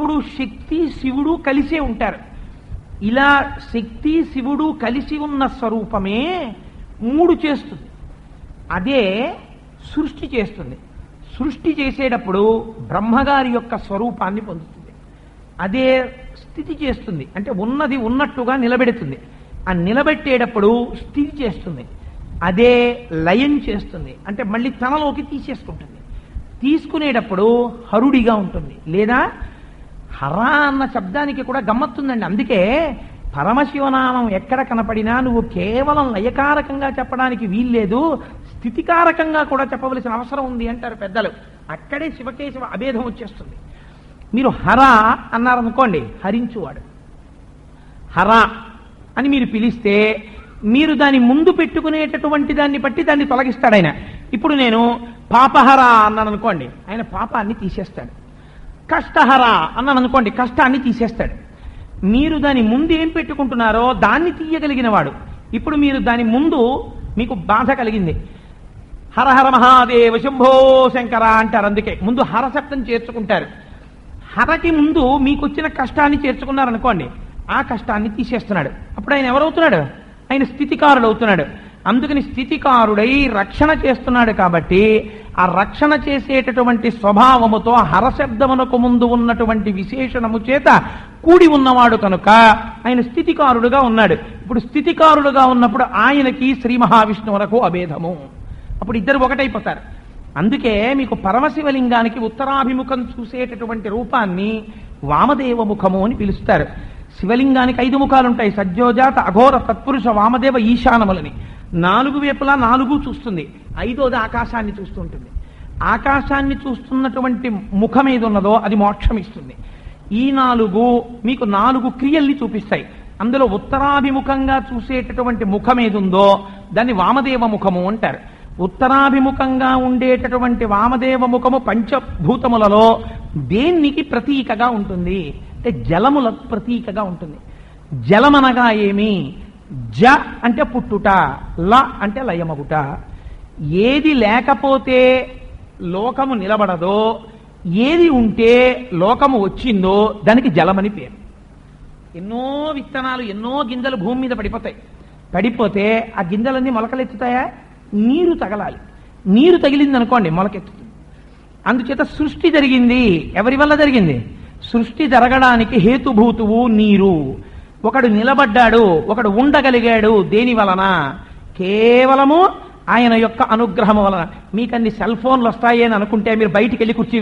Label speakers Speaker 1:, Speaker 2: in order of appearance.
Speaker 1: ఎప్పుడు శక్తి శివుడు కలిసే ఉంటారు. ఇలా శక్తి శివుడు కలిసి ఉన్న స్వరూపమే మూడు చేస్తుంది. అదే సృష్టి చేస్తుంది. సృష్టి చేసేటప్పుడు బ్రహ్మగారి యొక్క స్వరూపాన్ని పొందుతుంది. అదే స్థితి చేస్తుంది, అంటే ఉన్నది ఉన్నట్టుగా నిలబెడుతుంది. ఆ నిలబెట్టేటప్పుడు స్థితి చేస్తుంది. అదే లయం చేస్తుంది, అంటే మళ్ళీ తనలోకి తీసేసుకుంటుంది. తీసుకునేటప్పుడు హరుడిగా ఉంటుంది. లేదా హర అన్న శబ్దానికి కూడా గమ్మత్తుందండి. అందుకే పరమశివనామం ఎక్కడ కనపడినా నువ్వు కేవలం లయకారకంగా చెప్పడానికి వీల్లేదు, స్థితికారకంగా కూడా చెప్పవలసిన అవసరం ఉంది అంటారు పెద్దలు. అక్కడే శివకేశవ అభేదం వచ్చేస్తుంది. మీరు హర అన్నారనుకోండి, హరించువాడు. హర అని మీరు పిలిస్తే మీరు దాని ముందు పెట్టుకునేటటువంటి దాన్ని బట్టి దాన్ని తొలగిస్తాడు ఆయన. ఇప్పుడు నేను పాపహర అన్నాను అనుకోండి, ఆయన పాపాన్ని తీసేస్తాడు. కష్టహర అన్నాను అనుకోండి, కష్టాన్ని తీసేస్తాడు. మీరు దాని ముందు ఏం పెట్టుకుంటున్నారో దాన్ని తీయగలిగిన వాడు. ఇప్పుడు మీరు దాని ముందు మీకు బాధ కలిగింది, హరహర మహాదేవ శంభో శంకర అంటారు. అందుకే ముందు హర శబ్దం చేర్చుకుంటారు. హరకి ముందు మీకు వచ్చిన కష్టాన్ని చేర్చుకున్నారనుకోండి, ఆ కష్టాన్ని తీసేస్తున్నాడు. అప్పుడు ఆయన ఎవరవుతున్నాడు? ఆయన స్థితికారుడు అవుతున్నాడు. అందుకని స్థితికారుడై రక్షణ చేస్తున్నాడు. కాబట్టి ఆ రక్షణ చేసేటటువంటి స్వభావముతో హరశబ్దమునకు ముందు ఉన్నటువంటి విశేషణము చేత కూడి ఉన్నవాడు కనుక ఆయన స్థితికారుడుగా ఉన్నాడు. ఇప్పుడు స్థితికారుడుగా ఉన్నప్పుడు ఆయనకి శ్రీ మహావిష్ణువులకు అభేదము. అప్పుడు ఇద్దరు ఒకటైపోతారు. అందుకే మీకు పరమశివలింగానికి ఉత్తరాభిముఖం చూసేటటువంటి రూపాన్ని వామదేవ ముఖము అని పిలుస్తారు. శివలింగానికి 5 ముఖాలుంటాయి, సజ్జోజాత అఘోర తత్పురుష వామదేవ ఈశానములని. 4 వైపులా 4 చూస్తుంది. 5వది ఆకాశాన్ని చూస్తూ ఉంటుంది. ఆకాశాన్ని చూస్తున్నటువంటి ముఖం ఏది ఉన్నదో అది మోక్షం ఇస్తుంది. ఈ 4 మీకు 4 క్రియల్ని చూపిస్తాయి. అందులో ఉత్తరాభిముఖంగా చూసేటటువంటి ముఖం ఏది ఉందో దాన్ని వామదేవ ముఖము అంటారు. ఉత్తరాభిముఖంగా ఉండేటటువంటి వామదేవ ముఖము పంచభూతములలో దేనికి ప్రతీకగా ఉంటుంది అంటే జలములకు ప్రతీకగా ఉంటుంది. జలమనగా ఏమి? జ అంటే పుట్టుట, ల అంటే లయమగుట. ఏది లేకపోతే లోకము నిలబడదో, ఏది ఉంటే లోకము వచ్చిందో దానికి జలమని పేరు. ఎన్నో విత్తనాలు, ఎన్నో గింజలు భూమి మీద పడిపోతే ఆ గింజలన్నీ మొలకలెత్తుతాయా? నీరు తగలాలి. నీరు తగిలింది అనుకోండి మొలకెత్తుతుంది. అందుచేత సృష్టి జరిగింది. ఎవరి వల్ల జరిగింది? సృష్టి జరగడానికి హేతుభూతువు నీరు. ఒకడు నిలబడ్డాడు, ఒకడు ఉండగలిగాడు. దేని వలన? కేవలము ఆయన యొక్క అనుగ్రహము వలన. మీకు అన్ని సెల్ ఫోన్లు వస్తాయి అని అనుకుంటే మీరు బయటికి వెళ్ళి కుర్చీ